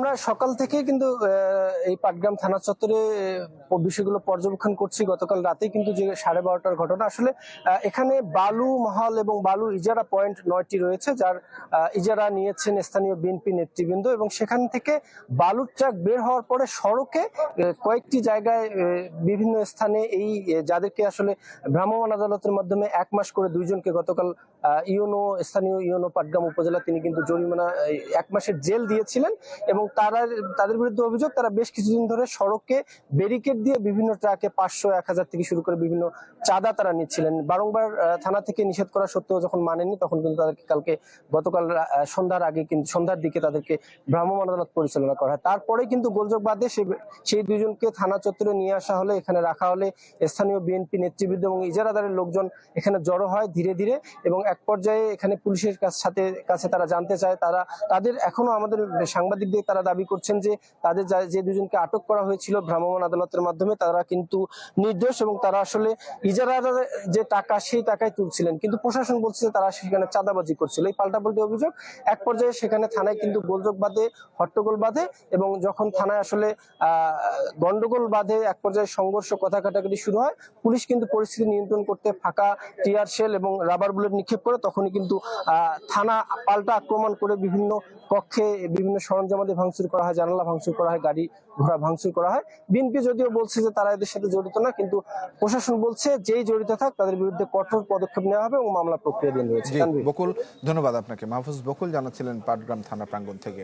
আমরা সকাল থেকে কিন্তু এই পাটগ্রাম থানা চত্বরে বিষয়গুলো পর্যবেক্ষণ করছি। গতকাল রাতে কিন্তু যে 12:30টার ঘটনা, আসলে এখানে বালু মহল এবং বালু ইজারা পয়েন্ট 9টি রয়েছে, যার ইজারা নিয়েছেন স্থানীয় বিএনপি নেতৃবৃন্দ, এবং সেখান থেকে বালুর ট্রাক বের হওয়ার পরে সড়কে কয়েকটি জায়গায় বিভিন্ন স্থানে এই যাদেরকে আসলে ভ্রাম্যমাণ আদালতের মাধ্যমে 1 মাস করে 2 জনকে গতকাল স্থানীয় ইউনো পাটগ্রাম উপজেলা তিনি কিন্তু জরিমানা 1 মাসের জেল দিয়েছিলেন। এবং তাদের বিরুদ্ধে অভিযোগ, তারা বেশ কিছুদিন ধরে সড়কে ব্যারিকেড দিয়ে বিভিন্ন ট্রাকে 500, 1000 থেকে শুরু করে বিভিন্ন চাঁদা তারা নিচ্ছিলেন। বারংবার থানা থেকে নিষেধ করা সত্ত্বেও যখন মানেনি, তখন কিন্তু তাদেরকে গতকাল সন্ধ্যার দিকে তাদেরকে ভ্রাম্যমাণ আদালত পরিচালনা করা হয়। তারপরে কিন্তু গোলযোগ বাদে সেই 2 জনকে থানা চত্বরে নিয়ে আসা হলে, এখানে রাখা হলে স্থানীয় বিএনপি নেতৃবৃন্দ এবং ইজারাদারের লোকজন এখানে জড়ো হয় ধীরে ধীরে, এবং এক পর্যায়ে এখানে পুলিশের কাছে তারা জানতে চায়। তাদের এখনো আমাদের সাংবাদিকদের তারা দাবি করছেন যে তাদের যে 2 জনকে আটক করা হয়েছিল ভ্রাম্যমাণ আদালতের মাধ্যমে, তারা কিন্তু নির্দোষ এবং তারা আসলে ইজারাদার যে টাকা সেই টাকায় তুলছিলেন, কিন্তু প্রশাসন বলছে যে তারা সেখানে চাঁদাবাজি করছিল। এই পাল্টাপাল্টি অভিযোগ, এক পর্যায়ে সেখানে থানায় কিন্তু গোলযোগ বাঁধে, হট্টগোল বাঁধে, এবং যখন থানায় আসলে গন্ডগোল বাঁধে, এক পর্যায়ে সংঘর্ষ, কথা কাটাকাটি শুরু হয়। পুলিশ কিন্তু পরিস্থিতি নিয়ন্ত্রণ করতে ফাঁকা টিয়ার শেল এবং রাবার বুলেট নিক্ষেপ করে, তখনই কিন্তু থানা পাল্টা আক্রমণ করে বিভিন্ন কক্ষে বিভিন্ন সরঞ্জামাদি ভাঙচুর করা হয়, জানালা ভাঙচুর করা হয়, গাড়ি ঘোড়া ভাঙচুর করা হয়। বিএনপি যদিও বলছে যে তারা এদের সাথে জড়িত না, কিন্তু প্রশাসন বলছে যেই জড়িত থাক তাদের বিরুদ্ধে কঠোর পদক্ষেপ নেওয়া হবে এবং মামলা প্রক্রিয়াধীন রয়েছে। বকুল, ধন্যবাদ আপনাকে। মাহফুজ বকুল জানাচ্ছিলেন পাটগ্রাম থানা প্রাঙ্গণ থেকে।